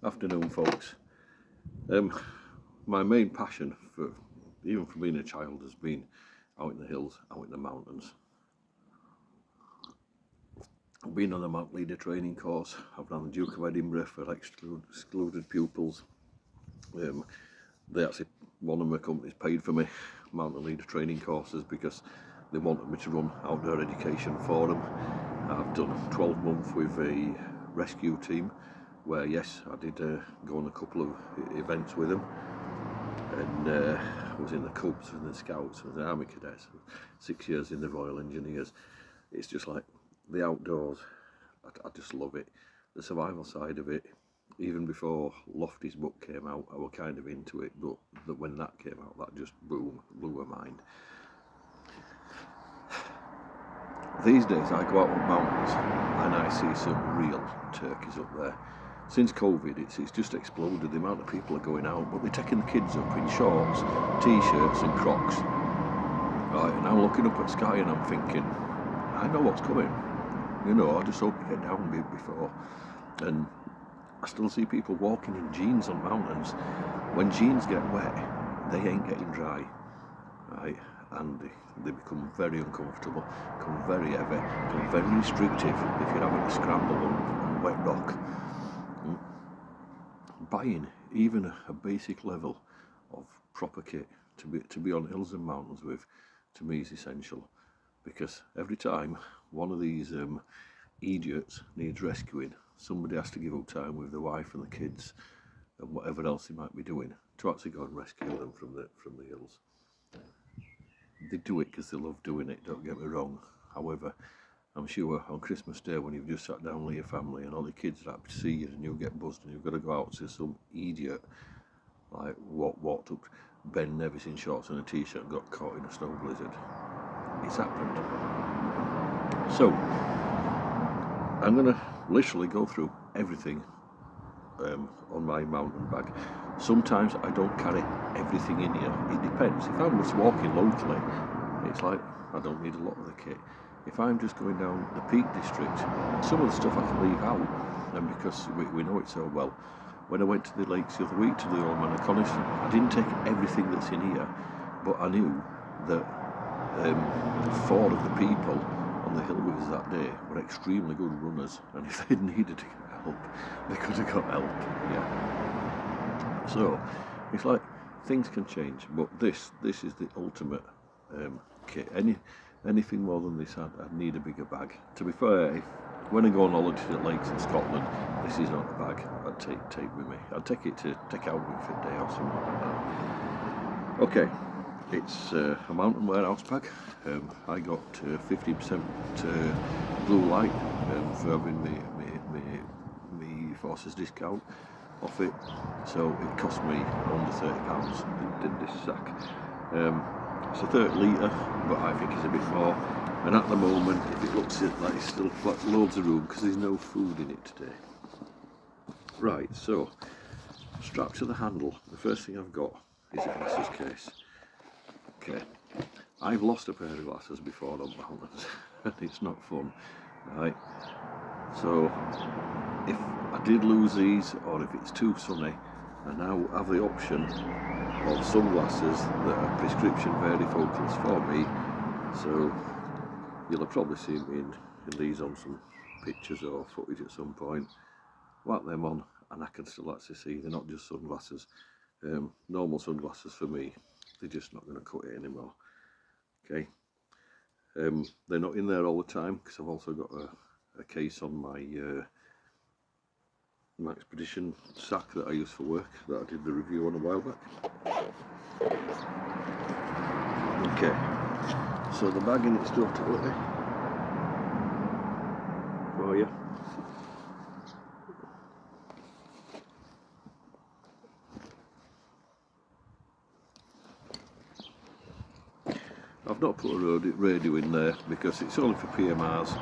Afternoon, folks. My main passion, even from being a child, has been out in the hills, out in the mountains. I've been on the Mount Leader training course. I've done the Duke of Edinburgh for excluded pupils. One of my companies paid for me Mountain Leader training courses because they wanted me to run outdoor education for them. I've done 12 months with a rescue team where, yes, I did go on a couple of events with them, and I was in the Cubs and the Scouts and the Army Cadets, 6 years in the Royal Engineers. It's just like the outdoors. I just love it. The survival side of it. Even before Lofty's book came out, I was kind of into it, but when that came out, that just boom, blew my mind. These days I go out on mountains and I see some real turkeys up there. Since COVID, it's just exploded, the amount of people are going out, but they're taking the kids up in shorts, t-shirts and Crocs. Right, and I'm looking up at sky and I'm thinking, I know what's coming. I just hope you get down a bit before. And I still see people walking in jeans on mountains. When jeans get wet, they ain't getting dry, right? And they become very uncomfortable, become very heavy, become very restrictive if you're having to scramble on wet rock. Buying even a basic level of proper kit to be on hills and mountains with, to me, is essential, because every time one of these idiots needs rescuing, somebody has to give up time with the wife and the kids and whatever else they might be doing to actually go and rescue them from the hills. They do it because they love doing it, don't get me wrong. However, I'm sure on Christmas Day, when you've just sat down with your family and all the kids are happy to see you and you get buzzed and you've got to go out to some idiot like walked up Ben Nevis in shorts and a t-shirt and got caught in a snow blizzard. It's happened. So I'm going to literally go through everything on my mountain bag. Sometimes I don't carry everything in here. It depends. If I'm just walking locally, it's like I don't need a lot of the kit. If I'm just going down the Peak District, some of the stuff I can leave out, and because we know it so well. When I went to the lakes the other week to do the Old Man of Coniston, I didn't take everything that's in here, but I knew that 4 of the people on the hill with us that day were extremely good runners, and if they needed to get help, they could have got help. Yeah. So it's like things can change, but this is the ultimate kit. Anything more than this, I'd need a bigger bag. To be fair, when I go on holiday to the lakes in Scotland, this is not a bag I'd take with me. I'd take it to take out with for a day or something like that. Okay, it's a mountain warehouse bag. I got 50% blue light for having me Forces discount off it. So it cost me under £30 in this sack. It's a 30 litre, but I think it's a bit more. And at the moment, if it looks like it's still got loads of room because there's no food in it today. Right, so strapped to the handle, the first thing I've got is a glasses case. Okay, I've lost a pair of glasses before on mountains, and it's not fun, right? So if I did lose these, or if it's too sunny, I now have the option of sunglasses that are prescription varifocals for me. So you'll have probably seen me in these on some pictures or footage at some point. Whack them on and I can still actually see. They're not just sunglasses. Normal sunglasses for me, they're just not going to cut it anymore. Okay. They're not in there all the time because I've also got a case on my Expedition sack that I use for work that I did the review on a while back. Okay, so the bag in its totality for you. I've not put a radio in there because it's only for PMRs,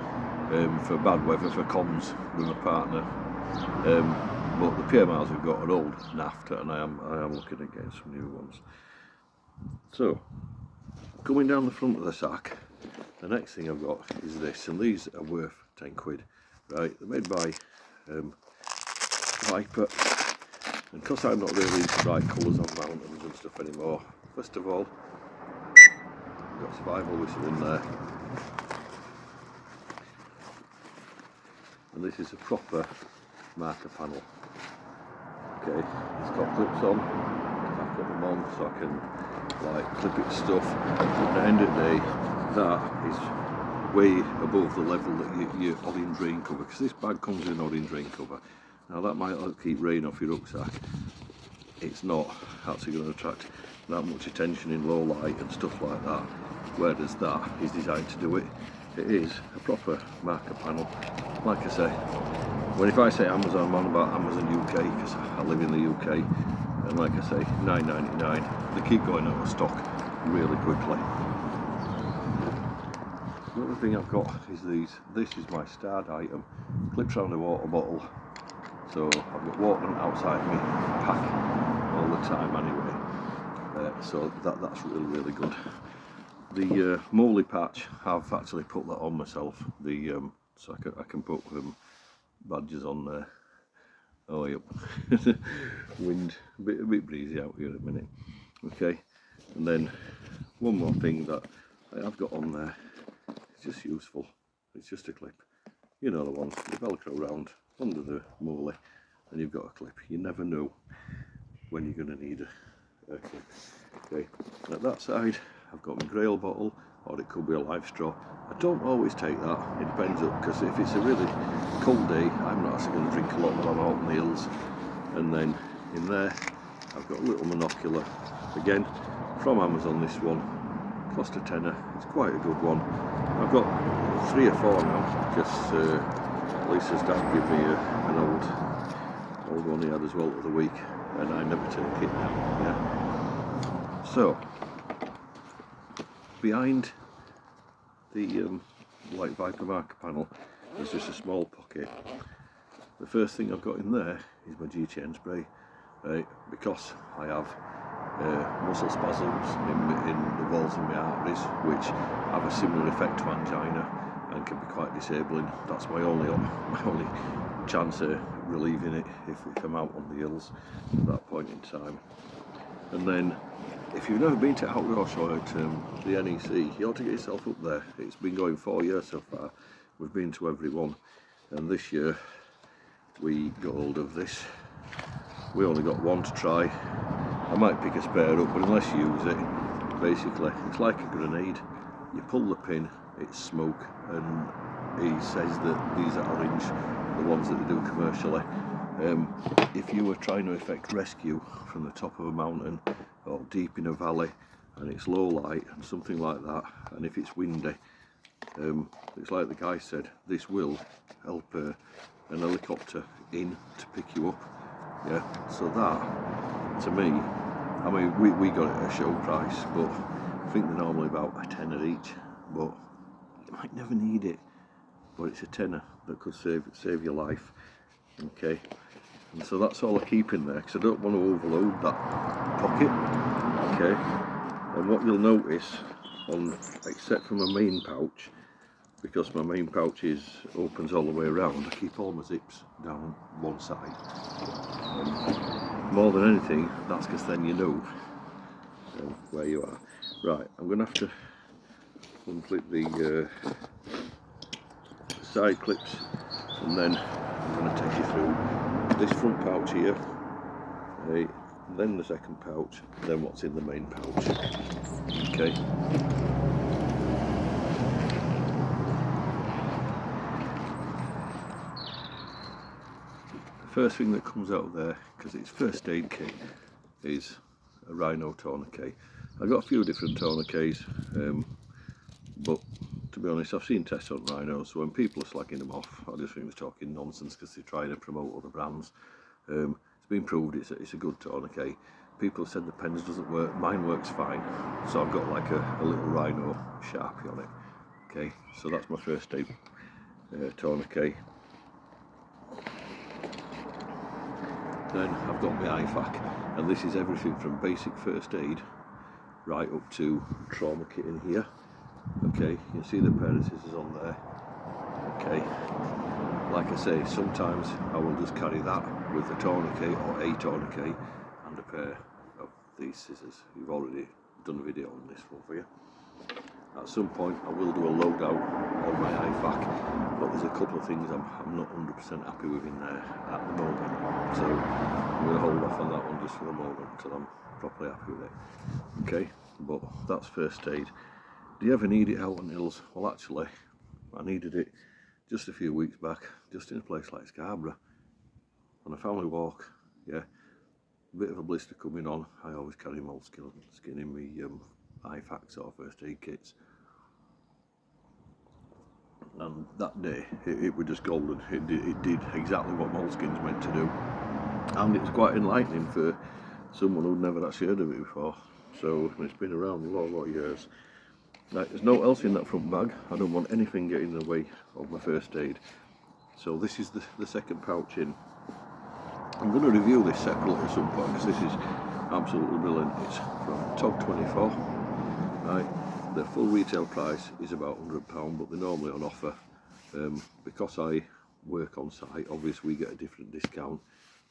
for bad weather, for comms with my partner. But the PMRs we've got are old NAFTA, and I am looking at getting some new ones. So, coming down the front of the sack, the next thing I've got is this, and these are worth 10 quid. Right, they're made by Viper And because I'm not really into bright colours on mountains and stuff anymore, first of all, I've got survival whistle in there. And this is a proper marker panel. Okay, it's got clips on, I've got them on so I can like clip it to stuff. At the end of the day, that is way above the level that your orange rain cover, because this bag comes in orange rain cover. Now that might keep rain off your rucksack. It's not actually going to attract that much attention in low light and stuff like that, whereas that is designed to do it. It is a proper marker panel. Like I say, if I say Amazon, I'm on about Amazon UK because I live in the UK, and like I say, £9.99. They keep going out of stock really quickly. The other thing I've got is these. This is my starred item, clips around a water bottle. So I've got water outside me pack all the time anyway. So that's really good. The Moley patch, I've actually put that on myself. So I can put badges on there. Oh yep, wind, a bit breezy out here at the minute. Okay, and then one more thing that I've got on there. It's just useful. It's just a clip. You know the one, the Velcro round under the Moley, and you've got a clip. You never know when you're going to need a clip. Okay, at that side I've got my Grail bottle, or it could be a Life straw. I don't always take that, it depends, because if it's a really cold day, I'm not actually going to drink a lot while I'm out on the hills. And then in there, I've got a little monocular, again, from Amazon, this one, cost a tenner, it's quite a good one. I've got 3 or 4 now, because Lisa's dad gave me an old one he had as well the other week, and I never take it now, yeah. So, behind the White Viper marker panel is just a small pocket. The first thing I've got in there is my G-chain spray, because I have muscle spasms in the walls of my arteries, which have a similar effect to angina and can be quite disabling. That's my only chance of relieving it if I'm out on the hills at that point in time. And then, if you've never been to Outdoor Show at the NEC, you ought to get yourself up there. It's been going 4 years so far. We've been to every one, and this year we got hold of this. We only got one to try. I might pick a spare up, but unless you use it, basically it's like a grenade. You pull the pin, it's smoke, and he says that these are orange, the ones that they do commercially. If you were trying to effect rescue from the top of a mountain or deep in a valley and it's low light and something like that, and if it's windy, it's like the guy said, this will help an helicopter in to pick you up. Yeah, so that, to me, I mean, we got it at a show price, but I think they're normally about a tenner each, but you might never need it, but it's a tenner that could save your life. Okay, and so that's all I keep in there, because I don't want to overload that pocket. Okay, and what you'll notice, except for my main pouch, because my main pouch opens all the way around, I keep all my zips down one side. More than anything, that's because then you know where you are. Right, I'm going to have to unclip the side clips, and then I'm going to take you through this front pouch here, then the second pouch, then what's in the main pouch. Okay. The first thing that comes out of there, because it's first aid kit, is a rhino tourniquet. I've got a few different tourniquets, but to be honest, I've seen tests on rhinos, so when people are slagging them off, I just think they're talking nonsense because they're trying to promote other brands. It's been proved it's a good tourniquet. People have said the pens doesn't work, mine works fine, so I've got like a little rhino Sharpie on it. Okay, so that's my first aid tourniquet. Then I've got my IFAK, and this is everything from basic first aid right up to trauma kit in here. Okay, you can see the pair of scissors on there. Okay, like I say, sometimes I will just carry that with a tourniquet or a tourniquet and a pair of these scissors. You've already done a video on this one for you. At some point I will do a loadout on my IFAK, but there's a couple of things I'm not 100% happy with in there at the moment, so I'm going to hold off on that one just for the moment until I'm properly happy with it. Okay, but that's first aid. Do you ever need it out on hills? Well, actually I needed it just a few weeks back, just in a place like Scarborough, on a family walk. Yeah, a bit of a blister coming on. I always carry moleskin in my IFAKs or first aid kits, and that day it was just golden. It did exactly what moleskin's meant to do, and it was quite enlightening for someone who'd never actually heard of it before. So it's been around a lot of years. Now, there's no else in that front bag. I don't want anything getting in the way of my first aid. So this is the second pouch in. I'm going to review this separately at some point because this is absolutely brilliant. It's from TOG24. Right, the full retail price is about £100, but they're normally on offer. Because I work on site, obviously we get a different discount.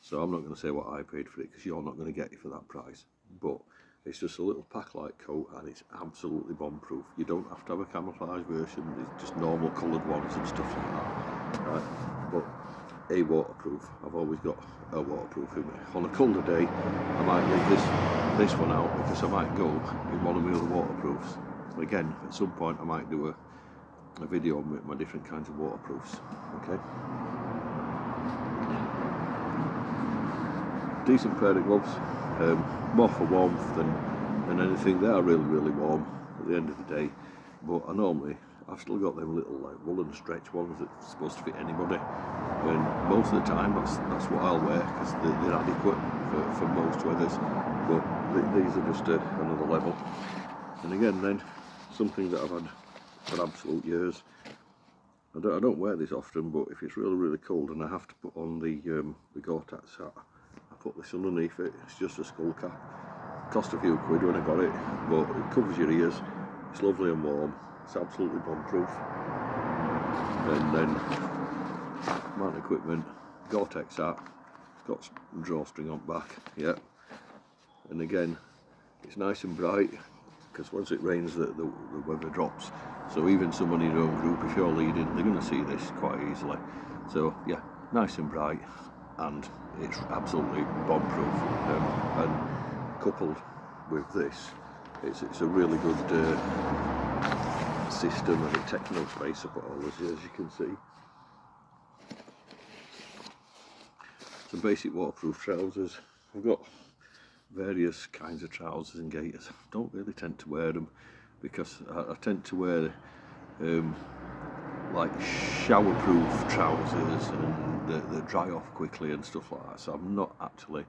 So I'm not going to say what I paid for it because you're not going to get it for that price. But it's just a little pack-like coat and it's absolutely bomb-proof. You don't have to have a camouflage version, it's just normal coloured ones and stuff like that. Right? But a waterproof, I've always got a waterproof in me. On a colder day, I might leave this one out because I might go in one of my other waterproofs. Again, at some point I might do a video on my different kinds of waterproofs. Okay. Decent pair of gloves. More for warmth than anything. They are really warm at the end of the day, but I've still got them little like woolen stretch ones that's supposed to fit anybody, and most of the time that's what I'll wear because they're adequate for most weathers, but these are just another level. And again then, something that I've had for absolute years. I don't wear this often, but if it's really cold and I have to put on the Gore-Tex hat, I put this underneath it. It's just a skull cap. Cost a few quid when I got it, but it covers your ears. It's lovely and warm. It's absolutely bomb-proof. And then mount equipment, Gore-Tex hat. It's got drawstring on back. Yeah. And again, it's nice and bright because once it rains, the weather drops. So even someone in your own group, if you're leading, they're going to see this quite easily. So yeah, nice and bright, and it's absolutely bomb-proof. And coupled with this, it's a really good system, and it takes no space up at all, as you can see. Some basic waterproof trousers. I've got various kinds of trousers and gaiters. I don't really tend to wear them because I tend to wear like showerproof trousers and they dry off quickly and stuff like that, so I'm not actually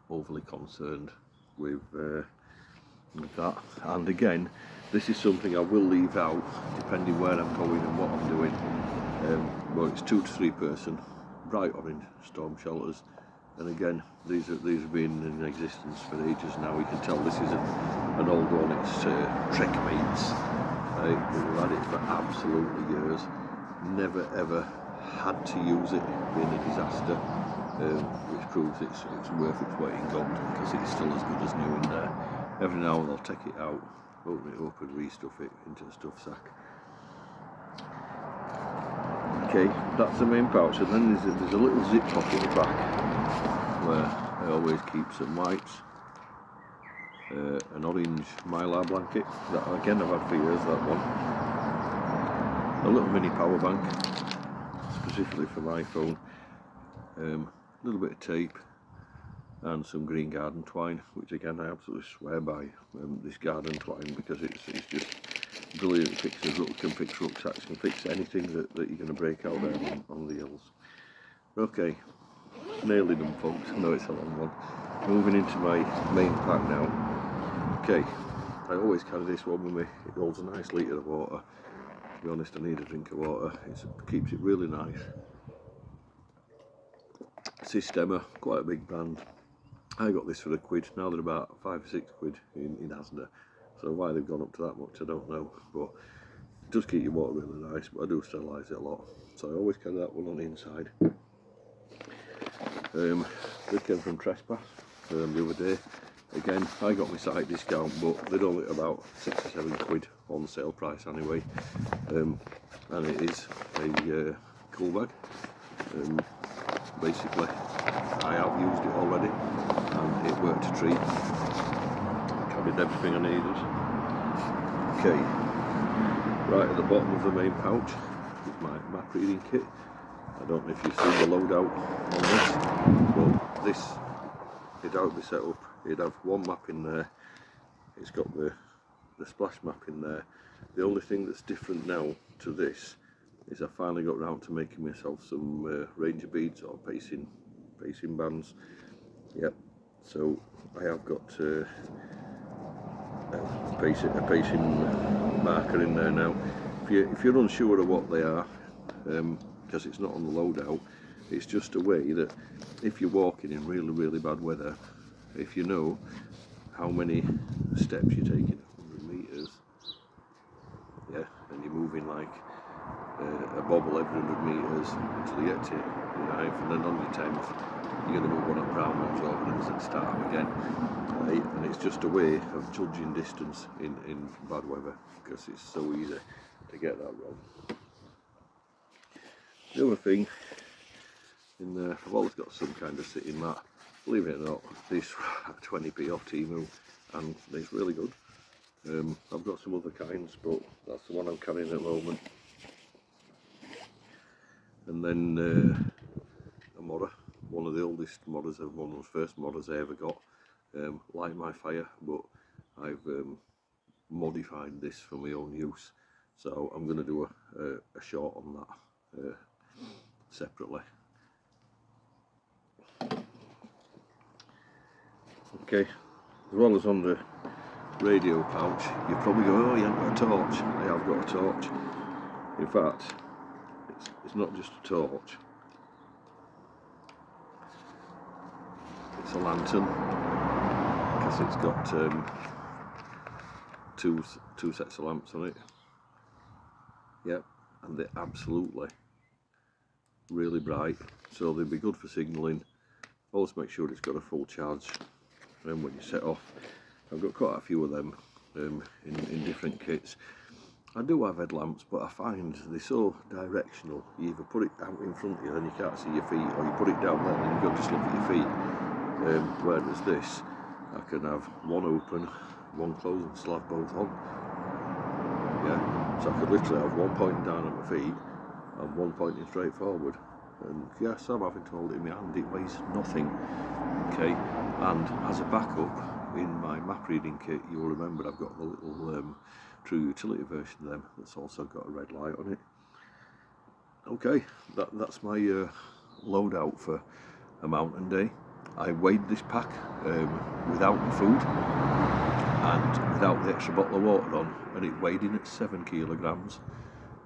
overly concerned with that. And again, this is something I will leave out depending where I'm going and what I'm doing. Well, it's 2 to 3 person, bright orange storm shelters, and again these have been in existence for ages now. You can tell this is an old one. It's Trek Mates. We've had it for absolutely years. Never ever had to use it in a disaster, which proves it's worth its weight in gold because it's still as good as new in there. Every now and then I'll take it out, open it up and restuff it into a stuff sack. Okay, that's the main pouch, and then there's a little zip pocket at the back where I always keep some wipes, an orange Mylar blanket that again I've had for years, that one, a little mini power bank specifically for my phone, a little bit of tape, and some green garden twine, which again I absolutely swear by this garden twine because it's just brilliant. It can fix rucksacks, can fix anything that you're going to break out there on the hills. Okay, nearly done folks. I know it's a long one. Moving into my main pack now. Okay, I always carry this one with me. It holds a nice litre of water. To be honest, I need a drink of water. It keeps it really nice. Systema, quite a big brand. I got this for £1. Now they're about £5 or £6 in Asda. So why they've gone up to that much, I don't know. But It does keep your water really nice, but I do sterilise it a lot, so I always carry that one on the inside. This came from Trespass the other day. Again, I got my site discount, but they're only about £6 or £7 on sale price anyway. And it is a cool bag. Basically, I have used it already, and it worked a treat. Carried everything I needed. Okay, right at the bottom of the main pouch is my map reading kit. I don't know if you've seen the loadout on this, but this, it'd how it'd be set up. You'd have one map in there. It's got the splash map in there. The only thing that's different now to this is I finally got round to making myself some ranger beads or pacing bands. Yep. So I have got a pacing marker in there now. If you're unsure of what they are, because it's not on the loadout, it's just a way that if you're walking in really bad weather, if you know how many steps you're taking, 100 metres, yeah, and you're moving like a bobble every 100 metres until you get to your 9th, and then on your 10th you're going to move one of the brown ones over and start again, right? And it's just a way of judging distance in bad weather, because it's so easy to get that wrong. The other thing in there, I've always got some kind of sitting mat. Believe it or not, this 20p off Temu, and it's really good. I've got some other kinds, but that's the one I'm carrying at the moment. And then a modder, one of the oldest modders, one of the first modders I ever got. Light my fire, but I've modified this for my own use. So I'm going to do a short on that separately. Okay, as well as on the radio pouch, you probably go, oh, you haven't got a torch. I have got a torch. In fact, it's not just a torch, it's a lantern, because it's got two sets of lamps on it. Yep, and they're absolutely really bright, so they'd be good for signalling. Always make sure it's got a full charge when you set off. I've got quite a few of them in different kits. I do have headlamps, but I find they're so directional. You either put it out in front of you and you can't see your feet, or you put it down there and you've got to just look at your feet. Whereas this, I can have one open, one closed, and still have both on. Yeah, so I could literally have one pointing down at my feet and one pointing straight forward. And yes, I'm having to hold it in my hand, it weighs nothing. Okay, and as a backup, in my map reading kit, you'll remember I've got the little true utility version of them that's also got a red light on it. Okay, that's my loadout for a mountain day. I weighed this pack without the food and without the extra bottle of water on, and it weighed in at 7 kilograms.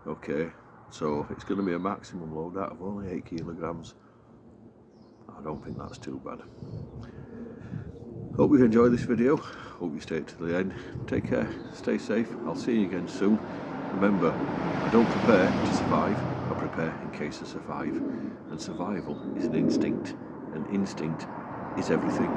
Okay, so it's going to be a maximum loadout of only 8 kilograms. I don't think that's too bad. Hope you enjoyed this video. Hope you stayed to the end. Take care, stay safe. I'll see you again soon. Remember, I don't prepare to survive, I prepare in case I survive. And survival is an instinct, and instinct is everything.